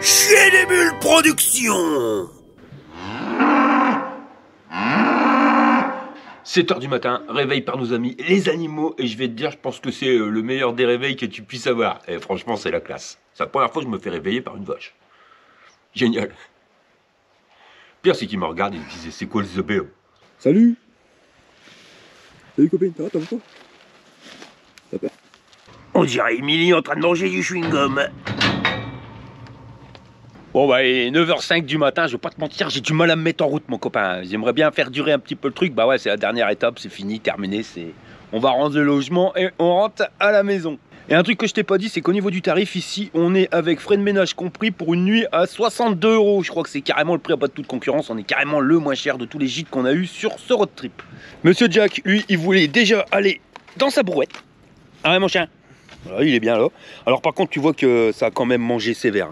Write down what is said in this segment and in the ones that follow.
Chier des bulles production. 7h du matin, réveil par nos amis les animaux, et je vais te dire, je pense que c'est le meilleur des réveils que tu puisses avoir. Et franchement, c'est la classe. C'est la première fois que je me fais réveiller par une vache. Génial. Pire, c'est qu'ils me regardent et ils me disent, c'est quoi le zobé? Salut. Salut copine, ça va, t'as quoi? T'as peur? On dirait Emily en train de manger du chewing-gum. Bon bah, il est 9h05 du matin, je vais pas te mentir, j'ai du mal à me mettre en route, mon copain. J'aimerais bien faire durer un petit peu le truc. Bah ouais, c'est la dernière étape, c'est fini, terminé, on va rendre le logement et on rentre à la maison. Et un truc que je t'ai pas dit, c'est qu'au niveau du tarif, ici, on est avec frais de ménage compris pour une nuit à 62 €. Je crois que c'est carrément le prix à pas de toute concurrence. On est carrément le moins cher de tous les gîtes qu'on a eu sur ce road trip. Monsieur Jack, lui, il voulait déjà aller dans sa brouette. Ah ouais, mon chien. Voilà, il est bien là. Alors par contre, tu vois que ça a quand même mangé sévère.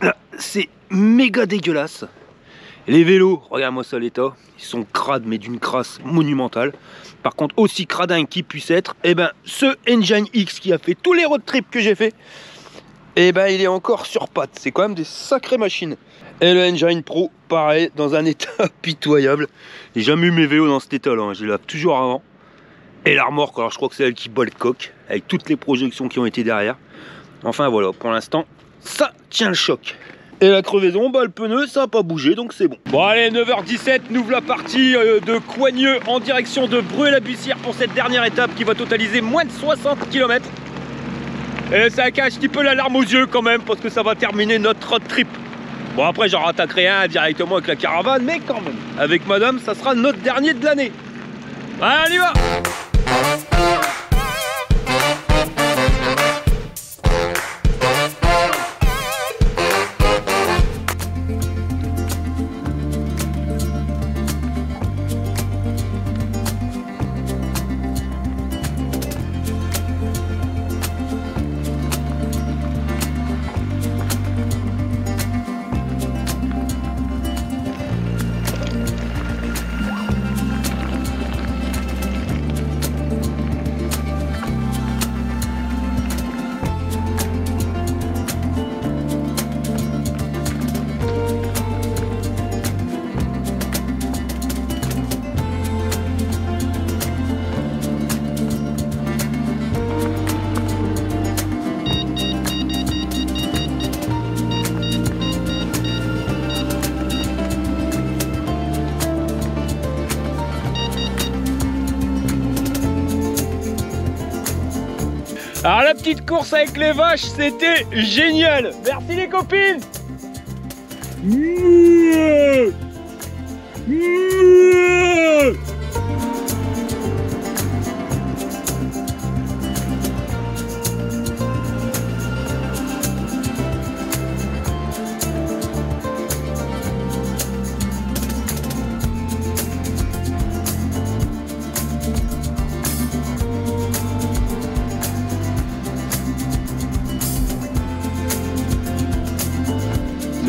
Là, c'est méga dégueulasse. Les vélos, regarde-moi ça l'état, ils sont crades mais d'une crasse monumentale. Par contre, aussi cradin qu'ils puissent être, eh ben, ce Engine X qui a fait tous les road trips que j'ai fait, eh ben, il est encore sur pattes. C'est quand même des sacrées machines. Et le Engine Pro, pareil, dans un état pitoyable. J'ai jamais eu mes vélos dans cet état-là, hein. Je les lave toujours avant. Et la remorque, alors je crois que c'est elle qui bat le coq, avec toutes les projections qui ont été derrière. Enfin voilà, pour l'instant, ça tient le choc. Et la crevaison, bah le pneu, ça n'a pas bougé, donc c'est bon. Bon allez, 9h17, nous voilà partis de Coigneux en direction de Bruay-la-Bussière pour cette dernière étape qui va totaliser moins de 60 km. Et ça cache un petit peu la larme aux yeux quand même, parce que ça va terminer notre road trip. Bon après, j'en rattaquerai un directement avec la caravane, mais quand même, avec madame, ça sera notre dernier de l'année. Allez, on y va! Alors la petite course avec les vaches, c'était génial. Merci les copines.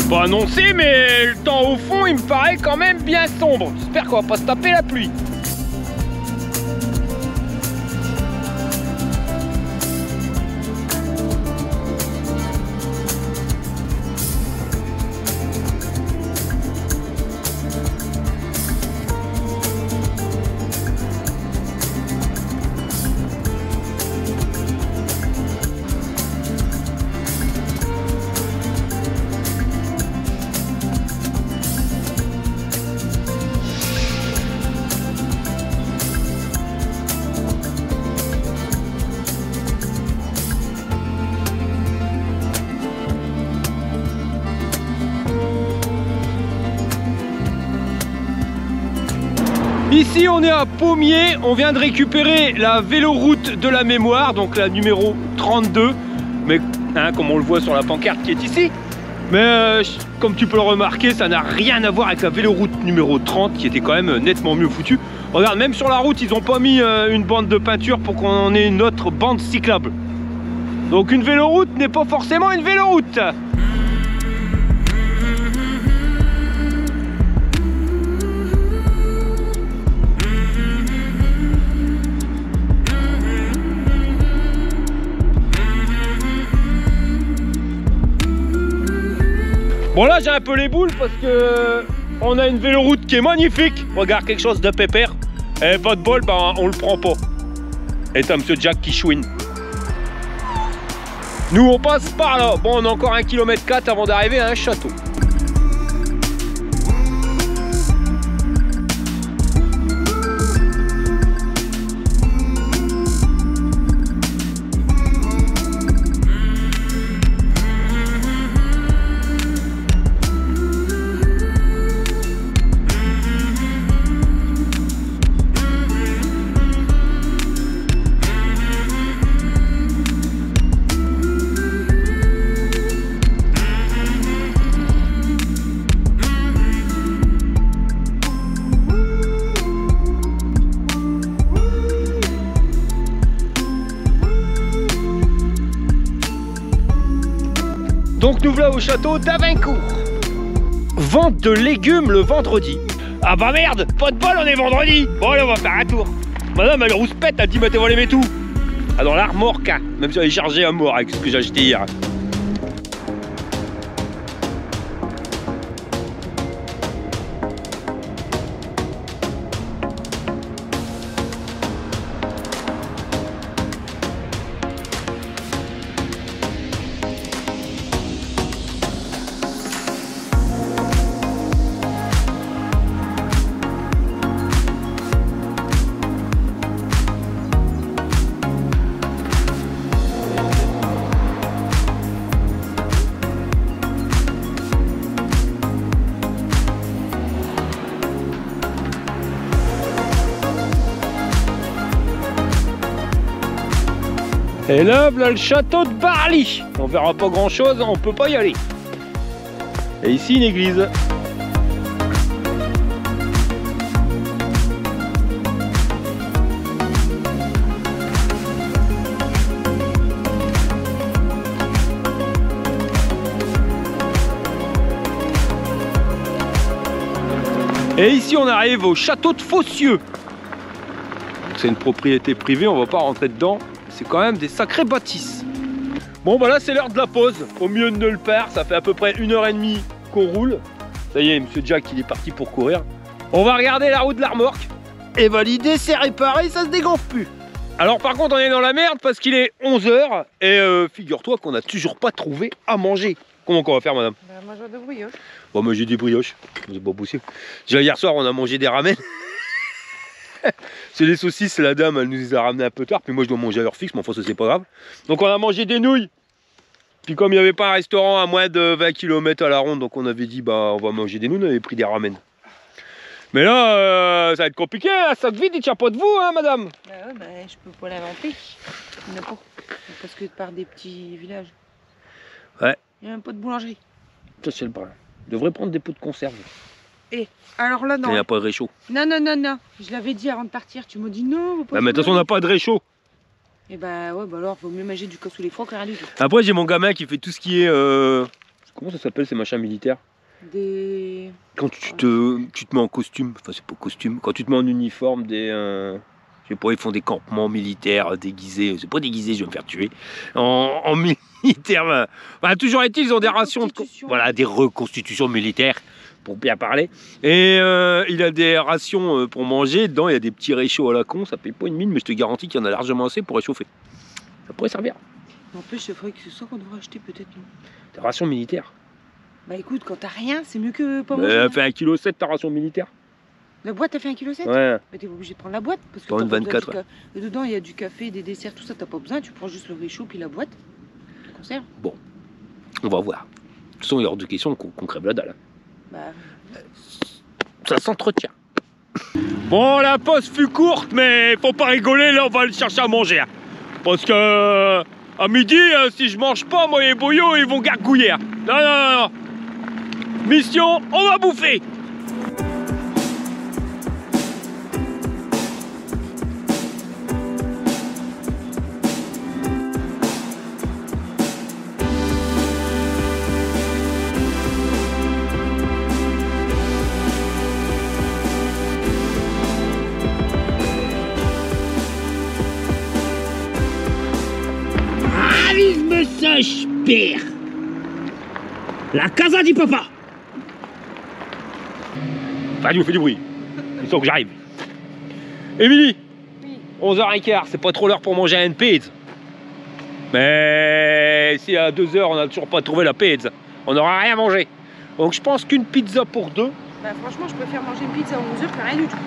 Pas annoncé, mais le temps au fond il me paraît quand même bien sombre. J'espère qu'on va pas se taper la pluie. Ici on est à Pommiers, on vient de récupérer la véloroute de la mémoire, donc la numéro 32, mais hein, comme on le voit sur la pancarte qui est ici. Mais comme tu peux le remarquer, ça n'a rien à voir avec la véloroute numéro 30 qui était quand même nettement mieux foutue. Regarde, même sur la route, ils n'ont pas mis une bande de peinture pour qu'on ait une autre bande cyclable. Donc une véloroute n'est pas forcément une véloroute. Bon là j'ai un peu les boules parce que on a une véloroute qui est magnifique. Regarde, quelque chose de pépère. Et pas de bol, bah on le prend pas. Et t'as monsieur Jack qui chouine. Nous on passe par là. Bon, on a encore 1,4 km avant d'arriver à un château. Donc nous voilà au château d'Avincourt. Vente de légumes le vendredi. Ah bah merde, pas de bol, on est vendredi. Bon allez, on va faire un tour. Madame elle rouspète, elle dit mettez-moi les tout. Ah dans l'armoire, même si elle est chargée à mort avec ce que j'ai acheté hier. Et là, voilà le château de Barly. On verra pas grand chose, on peut pas y aller. Et ici une église. Et ici on arrive au château de Fossieux. C'est une propriété privée, on va pas rentrer dedans. C'est quand même des sacrées bâtisses. Bon bah là c'est l'heure de la pause, au milieu de nulle part, ça fait à peu près 1h30 qu'on roule. Ça y est, monsieur Jack il est parti pour courir. On va regarder la route de la remorque. Et bah l'idée c'est réparé, ça se dégonfle plus. Alors par contre on est dans la merde parce qu'il est 11h et figure-toi qu'on n'a toujours pas trouvé à manger. Comment qu'on va faire madame? Bah, moi j'ai des brioches. Bon moi j'ai des brioches, c'est pas possible. Déjà hier soir on a mangé des ramen. C'est les saucisses, la dame elle nous les a ramenées un peu tard, puis moi je dois manger à l'heure fixe, mais enfin ça c'est pas grave. Donc on a mangé des nouilles. Puis comme il n'y avait pas un restaurant à moins de 20 km à la ronde, donc on avait dit bah on va manger des nouilles, on avait pris des ramen. Mais là ça va être compliqué, un sac vide il tient pas de vous hein madame. Bah ouais, bah je peux pas l'inventer. Il n'y en a pas. Parce que par des petits villages. Ouais. Il n'y a même pas de boulangerie. Ça c'est le brin. Je devrais prendre des pots de conserve. Et alors là non. Il n'y a pas de réchaud. Non, non, non, non. Je l'avais dit avant de partir, tu m'as dit non. Ah, mais de toute façon on n'a pas de réchaud. Et bah ouais, bah alors vaut mieux manger du cassoulet froid que rien du tout. Après j'ai mon gamin qui fait tout ce qui est... Comment ça s'appelle ces machins militaires? Des... Quand tu te mets en costume, enfin c'est pas costume, quand tu te mets en uniforme, des... je sais pas, ils font des campements militaires déguisés, c'est pas déguisé, je vais me faire tuer. En militaire, bah, toujours est-il, ils ont des rations de... Voilà, des reconstitutions militaires, pour bien parler. Et il a des rations pour manger, dedans il y a des petits réchauds à la con, ça paye pas une mine, mais je te garantis qu'il y en a largement assez pour réchauffer. Ça pourrait servir. En plus, c'est vrai que c'est ça qu'on devrait acheter peut-être, non? Des rations militaires. Bah écoute, quand t'as rien, c'est mieux que pas manger. Elle fait 1,7 kg ta ration militaire. La boîte, elle fait 1,7 kg? Ouais. Mais t'es obligé de prendre la boîte. Parce que Pas une 24. Et dedans, il y a du café, des desserts, tout ça, t'as pas besoin. Tu prends juste le réchaud, puis la boîte. Tu conserves. Bon, on va voir. De toute façon, il y a hors de question qu'on crève la dalle. Bah... Ça s'entretient. Bon, la pause fut courte, mais faut pas rigoler, là on va aller chercher à manger. Hein. Parce que à midi, si je mange pas, moi les boyaux ils vont gargouiller. Hein. Non, non, non, non. Mission, on va bouffer. Avise-me ça, je perds. La casa di papa. Radio, fais du bruit. Il faut que j'arrive. Émilie, oui. 11h15, c'est pas trop l'heure pour manger une pizza. Mais si à 2h on n'a toujours pas trouvé la pizza, on n'aura rien mangé. Donc je pense qu'une pizza pour deux. Bah franchement, je préfère manger une pizza à 11h que rien du tout.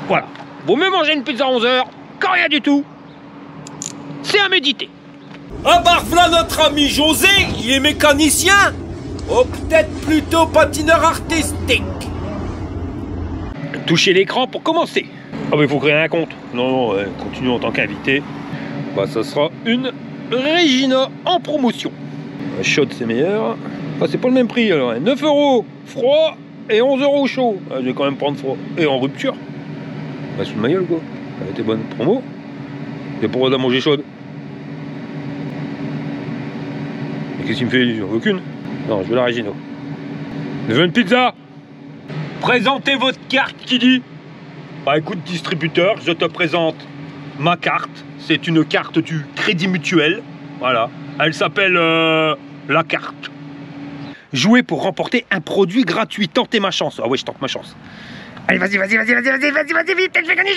Voilà. Vaut mieux manger une pizza à 11h que rien du tout. C'est à méditer. Ah bah voilà notre ami José, il est mécanicien. Ou peut-être plutôt patineur artistique. Touchez l'écran pour commencer. Ah bah il faut créer un compte. Non, continue en tant qu'invité. Bah ça sera une Regina en promotion. Chaude c'est meilleur. Ah c'est pas le même prix alors. 9 € froid et 11 € chaud. Ah, je vais quand même prendre froid. Et en rupture. Bah sous ma gueule quoi. Elle était bonne promo. Et pourquoi t'as mangé chaude? Et qu'est-ce qu'il me fait? J'en veux aucune. Non, je veux la Regino. Je veux une pizza. Présentez votre carte qui dit. Bah écoute distributeur, je te présente ma carte. C'est une carte du Crédit Mutuel. Voilà. Elle s'appelle la carte. Jouer pour remporter un produit gratuit. Tentez ma chance. Ah ouais, je tente ma chance. Allez, vas-y, vite. Je vais gagner.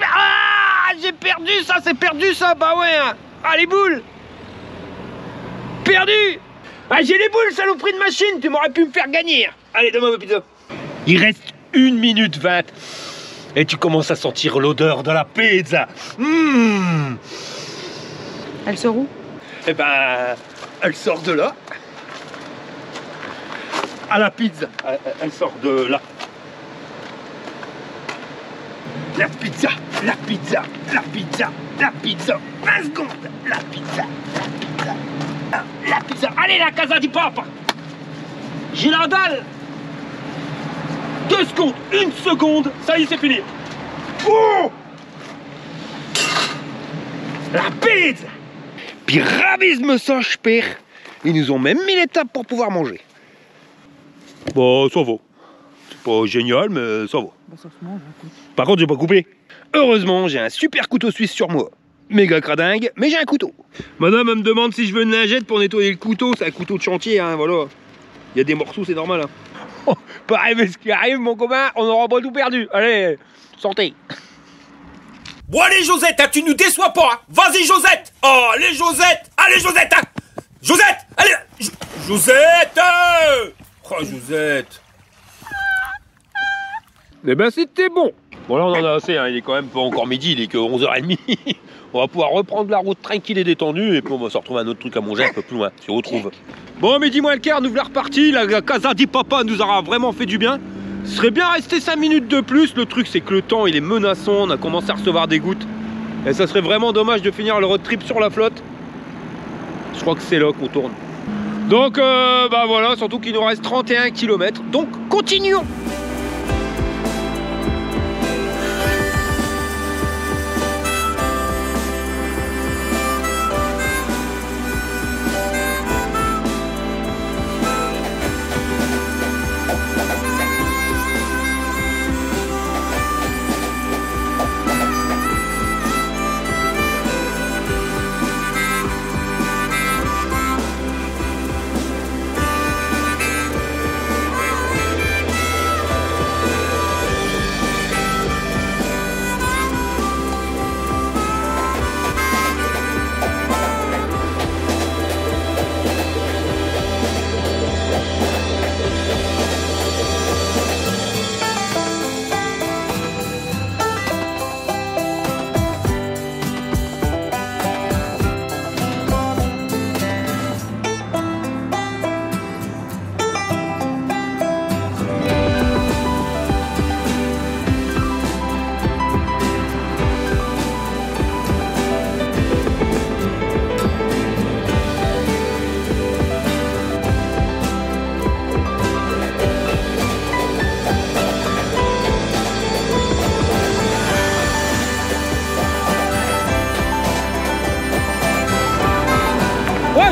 Ah, j'ai perdu ça, c'est perdu ça. Bah ouais. Ah, les boules. Perdu. Ah, j'ai les boules, saloperie de machine. Tu m'aurais pu me faire gagner. Allez, donne-moi ma pizza. Il reste 1 minute 20. Et tu commences à sentir l'odeur de la pizza. Elle sort où? Eh ben, elle sort de là. À la pizza. Elle sort de là. La pizza. 20 secondes. La pizza. Allez, la casa di papa. J'ai la dalle. 2 secondes. 1 seconde. Ça y est, c'est fini. Oh, la pizza. Puis ravisme ça, pire. Ils nous ont même mis l'étape pour pouvoir manger. Bon, ça va. C'est pas génial, mais ça va. Bah ça se mange, écoute. Par contre, j'ai pas coupé. Heureusement, j'ai un super couteau suisse sur moi. Méga cradingue, mais j'ai un couteau. Madame, elle me demande si je veux une lingette pour nettoyer le couteau. C'est un couteau de chantier, hein, voilà. Il y a des morceaux, c'est normal. Hein. Oh, pas arriver ce qui arrive, mon copain, on aura pas tout perdu. Allez, santé. Bon allez Josette, hein, tu nous déçois pas. Hein. Vas-y Josette. Oh, allez Josette. Allez Josette. Hein. Josette. Allez. Josette. Oh Josette. Eh ben c'était bon. Bon là on en a assez, hein. Il est quand même pas encore midi, il est que 11h30. On va pouvoir reprendre la route tranquille et détendue et puis on va se retrouver un autre truc à manger un peu plus loin, si on retrouve. Bon, midi moins le quart, nous voilà repartis. La casa di papa nous aura vraiment fait du bien. Ce serait bien resté 5 minutes de plus. Le truc c'est que le temps il est menaçant, on a commencé à recevoir des gouttes. Et ça serait vraiment dommage de finir le road trip sur la flotte. Je crois que c'est là qu'on tourne. Donc bah voilà, surtout qu'il nous reste 31 km. Donc continuons.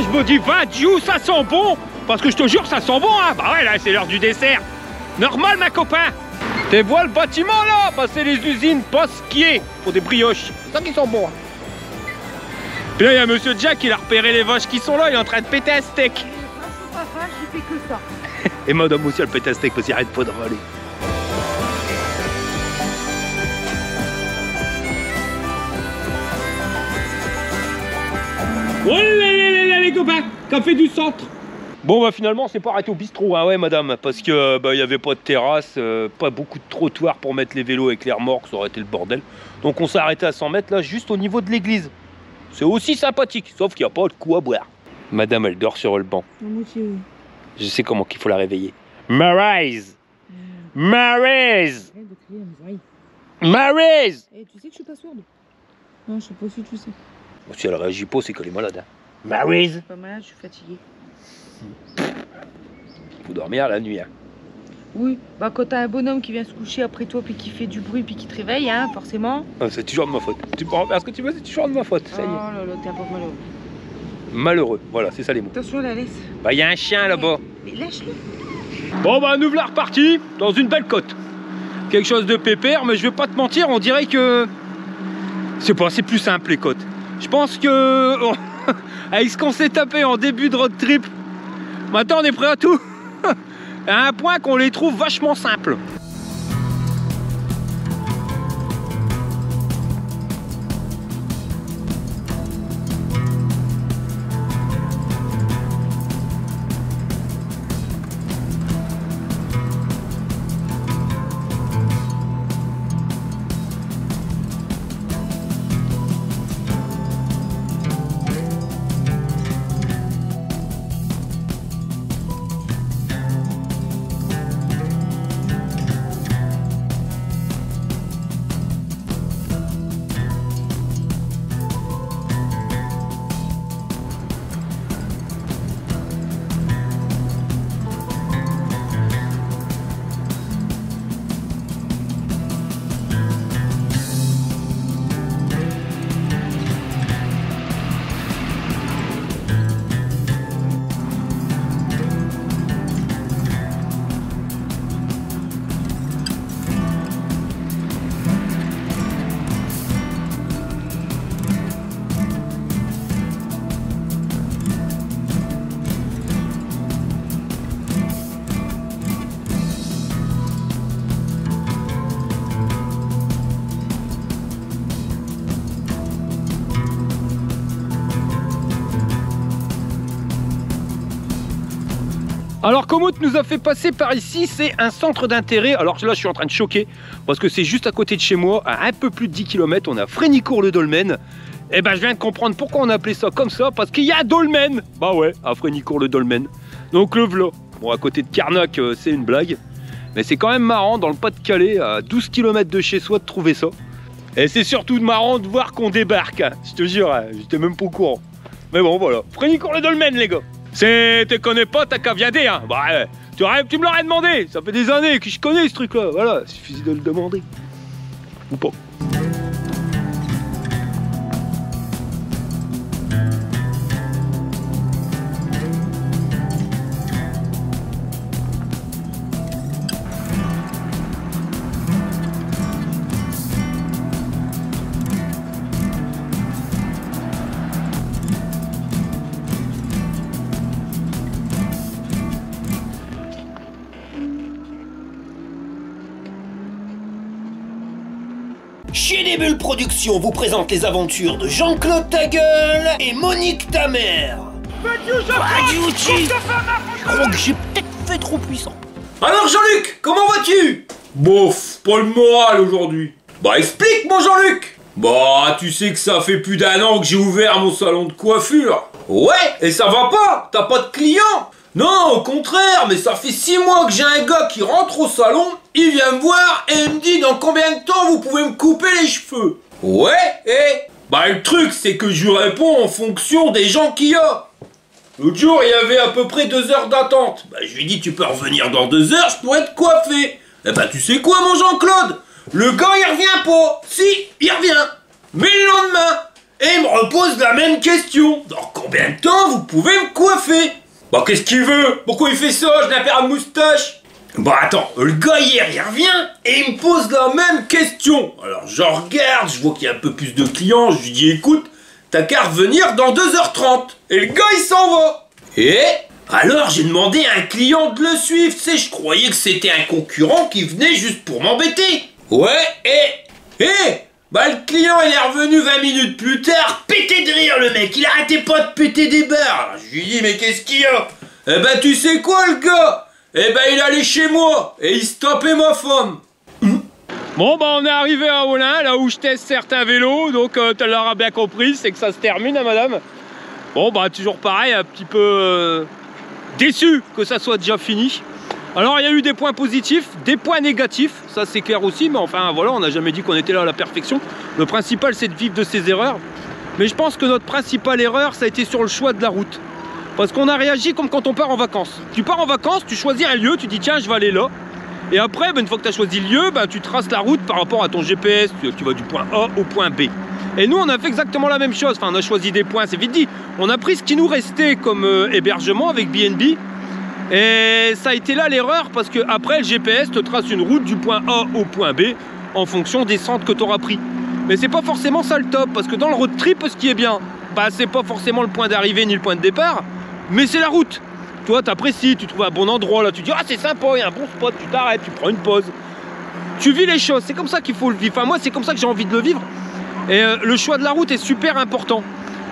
Je me dis, va Dieu, ça sent bon. Parce que je te jure, ça sent bon, hein. Bah ouais, là, c'est l'heure du dessert. Normal, ma copain. Tu vois le bâtiment, là. Bah, c'est les usines Pasquier pour des brioches. C'est ça qui sent bon. Hein. Puis là, il y a monsieur Jack, il a repéré les vaches qui sont là. Il est en train de péter un steak. vache, j'ai fait que ça. Et madame aussi, elle pète un steak parce qu'il arrête pas de râler. Oh là là les copains, café du centre. Bon bah finalement on s'est pas arrêté au bistrot, hein, ouais madame, parce que bah, y avait pas de terrasse, pas beaucoup de trottoirs pour mettre les vélos avec les remorques, ça aurait été le bordel. Donc on s'est arrêté à 100 mètres là, juste au niveau de l'église. C'est aussi sympathique, sauf qu'il n'y a pas de quoi boire. Madame elle dort sur le banc. Moi aussi, oui. Je sais comment qu'il faut la réveiller. Maryse, Maryse, Maryse. Eh, tu sais que je suis pas sourde? Non, je sais pas si tu sais. Si elle réagit pas, c'est qu'elle est malade. Hein. Maryse. Je suis pas malade, je suis fatiguée. Faut dormir la nuit. Hein. Oui, bah quand t'as un bonhomme qui vient se coucher après toi puis qui fait du bruit puis qui te réveille, hein, forcément. Ah, c'est toujours de ma faute. Tu peux en faire ce que tu veux, c'est toujours de ma faute. Ça y est. Oh là là, t'es un pauvre malheureux. Malheureux, voilà, c'est ça les mots. Attention, la laisse. Bah, y a un chien là-bas. Mais lâche-le. Bon, bah, nous voilà repartis dans une belle côte. Quelque chose de pépère, mais je vais pas te mentir, on dirait que. C'est pas, c'est plus simple les côtes. Je pense que. Avec ce qu'on s'est tapé en début de road trip, maintenant on est prêt à tout. À un point qu'on les trouve vachement simples. Alors Komoot nous a fait passer par ici, c'est un centre d'intérêt. Alors là je suis en train de choquer parce que c'est juste à côté de chez moi, à un peu plus de 10 km, on a Frénicourt-le-Dolmen. Et ben je viens de comprendre pourquoi on a appelé ça comme ça, parce qu'il y a un dolmen. Bah ouais, à Frénicourt-le-Dolmen. Donc le v'là. Bon, à côté de Carnac, c'est une blague. Mais c'est quand même marrant dans le Pas-de-Calais, à 12 km de chez soi, de trouver ça. Et c'est surtout marrant de voir qu'on débarque, hein. Je te jure, hein, j'étais même pas au courant. Mais bon voilà, Frénicourt-le-Dolmen les gars. Tu connais pas, t'as qu'à viader, hein. Bah, tu me l'aurais demandé. Ça fait des années que je connais ce truc-là. Voilà, il suffit de le demander. Ou pas. Chez des Bulles Productions vous présente les aventures de Jean-Claude ta gueule et Monique ta mère. Je crois que j'ai peut-être fait trop puissant. Alors Jean-Luc, comment vas-tu? Bof, pas le moral aujourd'hui. Bah explique mon Jean-Luc. Bah tu sais que ça fait plus d'1 an que j'ai ouvert mon salon de coiffure. Ouais, et ça va pas? T'as pas de clients? Non, au contraire, mais ça fait 6 mois que j'ai un gars qui rentre au salon, il vient me voir et il me dit dans combien de temps vous pouvez me couper les cheveux. Ouais, et bah le truc c'est que je lui réponds en fonction des gens qu'il y a. L'autre jour il y avait à peu près 2 heures d'attente. Bah je lui dis tu peux revenir dans 2 heures, je pourrais te coiffer. Eh bah tu sais quoi mon Jean-Claude? Le gars il revient pas. Si, il revient. Mais le lendemain, et il me repose la même question. Dans combien de temps vous pouvez me coiffer? Bah qu'est-ce qu'il veut? Pourquoi il fait ça? Je n'ai pas de moustache. Bah attends, le gars hier il revient et il me pose la même question. Alors je regarde, je vois qu'il y a un peu plus de clients, je lui dis écoute, t'as qu'à revenir dans 2h30. Et le gars il s'en va. Et Alors j'ai demandé à un client de le suivre, tu sais, je croyais que c'était un concurrent qui venait juste pour m'embêter. Ouais, bah le client il est revenu 20 minutes plus tard, pété de rire le mec, il arrêtait pas de péter des barres. Je lui dis mais qu'est-ce qu'il y a? Eh ben tu sais quoi le gars? Eh ben il allait chez moi et il se tapait ma femme. Bon bah on est arrivé à Olin, là où je teste certains vélos, donc tu l'auras bien compris, c'est que ça se termine hein, madame. Bon bah toujours pareil, un petit peu déçu que ça soit déjà fini. Alors il y a eu des points positifs, des points négatifs, ça c'est clair aussi, mais enfin voilà, on n'a jamais dit qu'on était là à la perfection. Le principal c'est de vivre de ses erreurs. Mais je pense que notre principale erreur ça a été sur le choix de la route. Parce qu'on a réagi comme quand on part en vacances. Tu pars en vacances, tu choisis un lieu, tu dis tiens je vais aller là. Et après, une fois que tu as choisi le lieu, tu traces la route par rapport à ton GPS, tu vas du point A au point B. Et nous on a fait exactement la même chose, enfin on a choisi des points, c'est vite dit. On a pris ce qui nous restait comme hébergement avec BNB. Et ça a été là l'erreur parce que après le GPS te trace une route du point A au point B en fonction des centres que tu auras pris. Mais c'est pas forcément ça le top parce que dans le road trip ce qui est bien, c'est pas forcément le point d'arrivée ni le point de départ, mais c'est la route. Toi t'apprécies, tu trouves un bon endroit là, tu dis ah c'est sympa, il y a un bon spot, tu t'arrêtes, tu prends une pause. Tu vis les choses, c'est comme ça qu'il faut le vivre. Enfin moi c'est comme ça que j'ai envie de le vivre. Et le choix de la route est super important.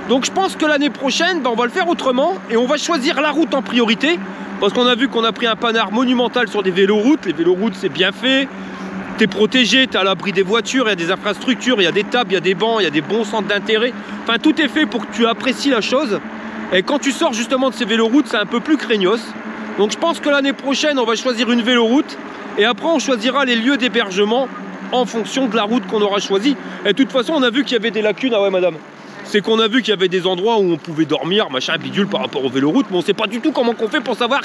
Donc je pense que l'année prochaine, on va le faire autrement et on va choisir la route en priorité. Parce qu'on a vu qu'on a pris un panard monumental sur des véloroutes. Les véloroutes, c'est bien fait. Tu es protégé, tu es à l'abri des voitures, il y a des infrastructures, il y a des tables, il y a des bancs, il y a des bons centres d'intérêt. Enfin, tout est fait pour que tu apprécies la chose. Et quand tu sors justement de ces véloroutes, c'est un peu plus craignos. Donc je pense que l'année prochaine, on va choisir une véloroute. Et après, on choisira les lieux d'hébergement en fonction de la route qu'on aura choisie. Et de toute façon, on a vu qu'il y avait des lacunes. Ah ouais, madame. C'est qu'on a vu qu'il y avait des endroits où on pouvait dormir, machin, bidule par rapport aux véloroutes, mais on sait pas du tout comment qu'on fait pour savoir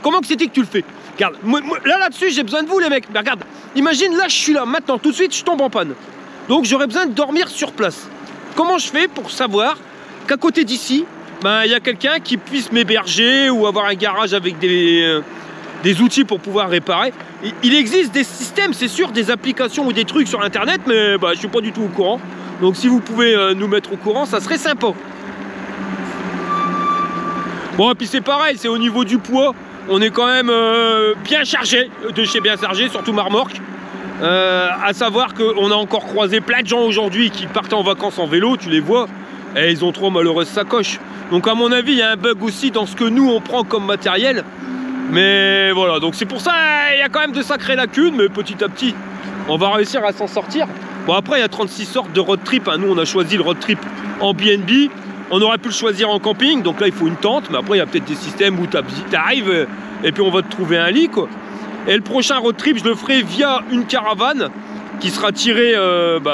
comment que c'était que tu le fais. Regarde, là-dessus, j'ai besoin de vous les mecs. Mais regarde, imagine, là, je suis là, maintenant, tout de suite, je tombe en panne. Donc, j'aurais besoin de dormir sur place. Comment je fais pour savoir qu'à côté d'ici, il y a quelqu'un qui puisse m'héberger ou avoir un garage avec des outils pour pouvoir réparer. Il existe des systèmes, c'est sûr, des applications ou des trucs sur Internet, mais je suis pas du tout au courant. Donc si vous pouvez nous mettre au courant, ça serait sympa. Bon, et puis c'est pareil, c'est au niveau du poids. On est quand même bien chargé, de chez bien chargé, surtout ma remorque. À savoir qu'on a encore croisé plein de gens aujourd'hui qui partaient en vacances en vélo, tu les vois, et ils ont trop malheureuses sacoches. Donc à mon avis, il y a un bug aussi dans ce que nous on prend comme matériel. Mais voilà, donc c'est pour ça, il y a quand même de sacrées lacunes, mais petit à petit, on va réussir à s'en sortir. Bon après il y a 36 sortes de road trip, hein. Nous on a choisi le road trip en BNB, on aurait pu le choisir en camping, donc là il faut une tente, mais après il y a peut-être des systèmes où tu arrives et puis on va te trouver un lit quoi. Et le prochain road trip je le ferai via une caravane qui sera tirée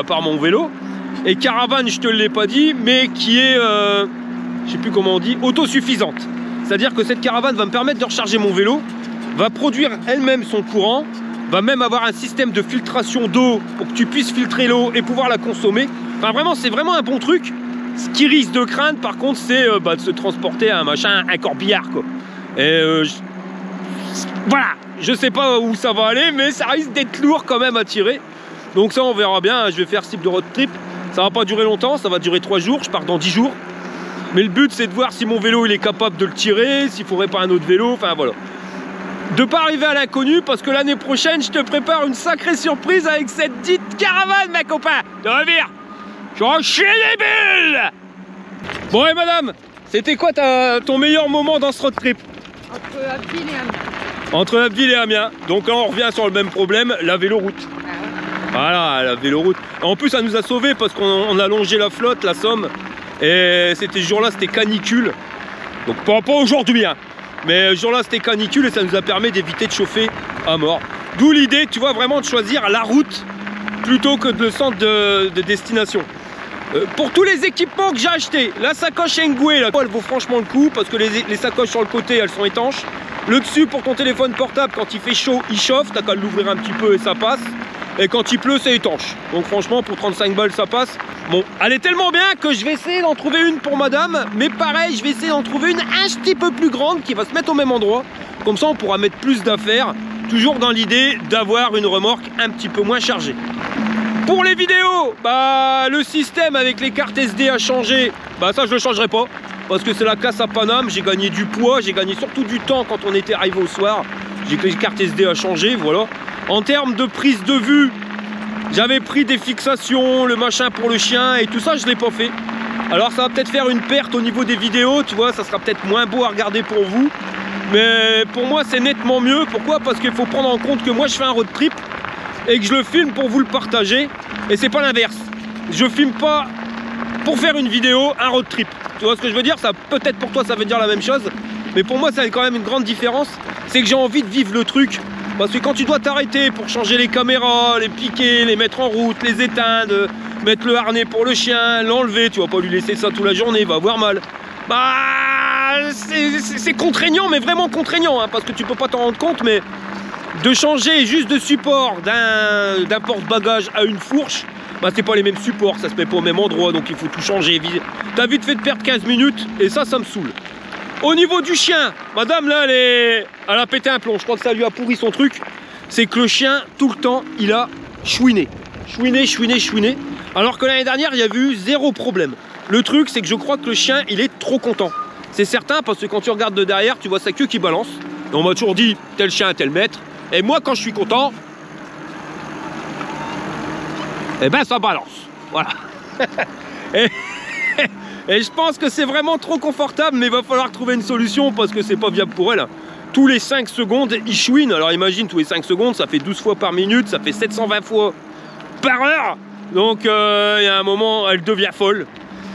par mon vélo. Et caravane je te l'ai pas dit, mais qui est, je sais plus comment on dit, autosuffisante. C'est-à-dire que cette caravane va me permettre de recharger mon vélo, va produire elle-même son courant, va même avoir un système de filtration d'eau pour que tu puisses filtrer l'eau et pouvoir la consommer. Enfin vraiment, c'est vraiment un bon truc. Ce qui risque de craindre par contre, c'est de se transporter à un corbillard quoi. Et voilà, je sais pas où ça va aller, mais ça risque d'être lourd quand même à tirer. Donc ça on verra bien, je vais faire ce type de road trip. Ça va pas durer longtemps, ça va durer 3 jours, je pars dans 10 jours. Mais le but c'est de voir si mon vélo il est capable de le tirer, s'il faudrait pas un autre vélo, enfin voilà. De pas arriver à l'inconnu parce que l'année prochaine je te prépare une sacrée surprise avec cette dite caravane ma copain. Tu vas venir, je vais en chier des bulles. Bon et madame, c'était quoi ton meilleur moment dans ce road trip? Entre Abbeville et Amiens. Entre Abbeville et Amiens. Donc là on revient sur le même problème, la véloroute. Voilà, la véloroute. En plus ça nous a sauvés parce qu'on a longé la flotte, la Somme. Et c'était ce jour-là, c'était canicule. Donc pas aujourd'hui, hein. Mais ce jour-là, c'était canicule et ça nous a permis d'éviter de chauffer à mort. D'où l'idée, tu vois, vraiment de choisir la route plutôt que le centre de destination. Pour tous les équipements que j'ai achetés, la sacoche Engwe, là, elle vaut franchement le coup parce que les sacoches sur le côté, elles sont étanches. Le dessus pour ton téléphone portable, quand il fait chaud, il chauffe. T'as qu'à l'ouvrir un petit peu et ça passe. Et quand il pleut, c'est étanche. Donc franchement, pour 35 balles, ça passe. Bon, elle est tellement bien que je vais essayer d'en trouver une pour madame. Mais pareil, je vais essayer d'en trouver une un petit peu plus grande qui va se mettre au même endroit. Comme ça, on pourra mettre plus d'affaires. Toujours dans l'idée d'avoir une remorque un petit peu moins chargée. Pour les vidéos, le système avec les cartes SD a changé. Ça, je le changerai pas. parce que c'est la casse à Paname. J'ai gagné du poids, j'ai gagné surtout du temps quand on était arrivé au soir. J'ai que les cartes SD à changer, voilà. En termes de prise de vue, j'avais pris des fixations, le machin pour le chien et tout ça, je l'ai pas fait. Alors ça va peut-être faire une perte au niveau des vidéos, tu vois, ça sera peut-être moins beau à regarder pour vous. Mais pour moi c'est nettement mieux. Pourquoi? Parce qu'il faut prendre en compte que moi je fais un road trip et que je le filme pour vous le partager. Et c'est pas l'inverse. Je filme pas pour faire une vidéo, un road trip. Tu vois ce que je veux dire? Ça peut-être pour toi ça veut dire la même chose. Mais pour moi ça a quand même une grande différence. C'est que j'ai envie de vivre le truc. Parce que quand tu dois t'arrêter pour changer les caméras, les piquer, les mettre en route, les éteindre, mettre le harnais pour le chien, l'enlever, tu vas pas lui laisser ça toute la journée, il va avoir mal. Bah c'est contraignant, mais vraiment contraignant, hein, parce que tu peux pas t'en rendre compte, mais de changer juste de support d'un porte-bagages à une fourche, bah c'est pas les mêmes supports, ça se met pas au même endroit, donc il faut tout changer. T'as vite fait de perdre 15 minutes, et ça me saoule. Au niveau du chien, madame là, elle a pété un plomb, je crois que ça lui a pourri son truc. C'est que le chien, tout le temps, il a chouiné. Chouiné. Alors que l'année dernière, il y avait eu zéro problème. Le truc, c'est que je crois que le chien, il est trop content. C'est certain, parce que quand tu regardes de derrière, tu vois sa queue qui balance. Et on m'a toujours dit, tel chien, tel maître. Et moi, quand je suis content, eh ben ça balance. Voilà. Et je pense que c'est vraiment trop confortable, mais il va falloir trouver une solution parce que c'est pas viable pour elle. Tous les 5 secondes, il chouine. Alors imagine, tous les 5 secondes, ça fait 12 fois par minute, ça fait 720 fois par heure. Donc il y a un moment, elle devient folle.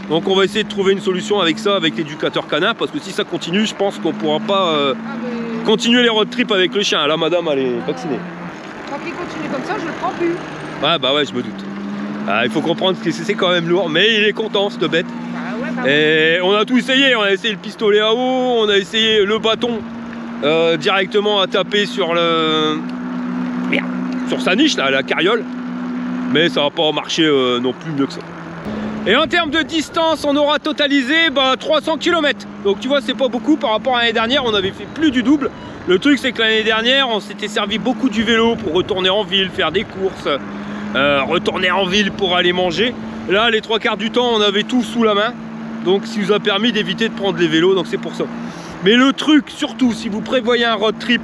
Donc on va essayer de trouver une solution avec ça, avec l'éducateur canin, parce que si ça continue, je pense qu'on pourra pas continuer les road trips avec le chien. Là, madame, elle est vaccinée. Quand il continue comme ça, je le prends plus. Ah bah ouais, je me doute. Ah, il faut comprendre que c'est quand même lourd, mais il est content, cette bête. Et on a tout essayé, on a essayé le pistolet à eau, on a essayé le bâton directement à taper sur sur sa niche, là, la carriole. Mais ça va pas marcher non plus mieux que ça. Et en termes de distance, on aura totalisé 300 km. Donc tu vois, c'est pas beaucoup par rapport à l'année dernière, on avait fait plus du double. Le truc, c'est que l'année dernière, on s'était servi beaucoup du vélo pour retourner en ville, faire des courses, retourner en ville pour aller manger. Là, les 3/4 du temps, on avait tout sous la main. Donc ça nous a permis d'éviter de prendre les vélos, donc c'est pour ça. Mais le truc, surtout, si vous prévoyez un road trip,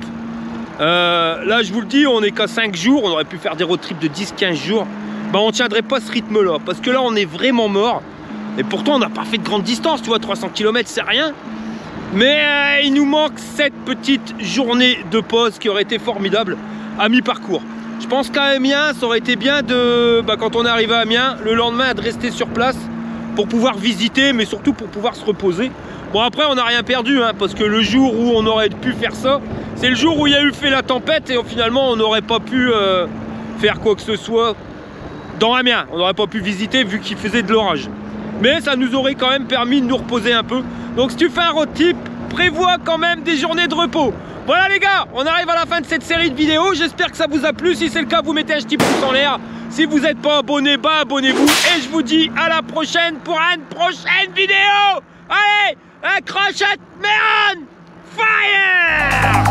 là je vous le dis, on n'est qu'à 5 jours, on aurait pu faire des road trips de 10-15 jours, bah on tiendrait pas ce rythme là, parce que là on est vraiment mort. Et pourtant on n'a pas fait de grande distance, tu vois, 300 km c'est rien. Mais il nous manque cette petite journée de pause qui aurait été formidable à mi-parcours. Je pense qu'à Amiens, ça aurait été bien de, quand on est arrivé à Amiens, le lendemain de rester sur place, pour pouvoir visiter, mais surtout pour pouvoir se reposer. Bon après on n'a rien perdu, hein, parce que le jour où on aurait pu faire ça, c'est le jour où il y a eu fait la tempête et finalement on n'aurait pas pu faire quoi que ce soit dans Amiens. On n'aurait pas pu visiter vu qu'il faisait de l'orage. Mais ça nous aurait quand même permis de nous reposer un peu. Donc si tu fais un road trip, prévois quand même des journées de repos. Voilà les gars, on arrive à la fin de cette série de vidéos. J'espère que ça vous a plu. Si c'est le cas, vous mettez un petit pouce en l'air. Si vous n'êtes pas abonné, abonnez-vous. Et je vous dis à la prochaine pour une prochaine vidéo. Allez, un crochet, man, fire!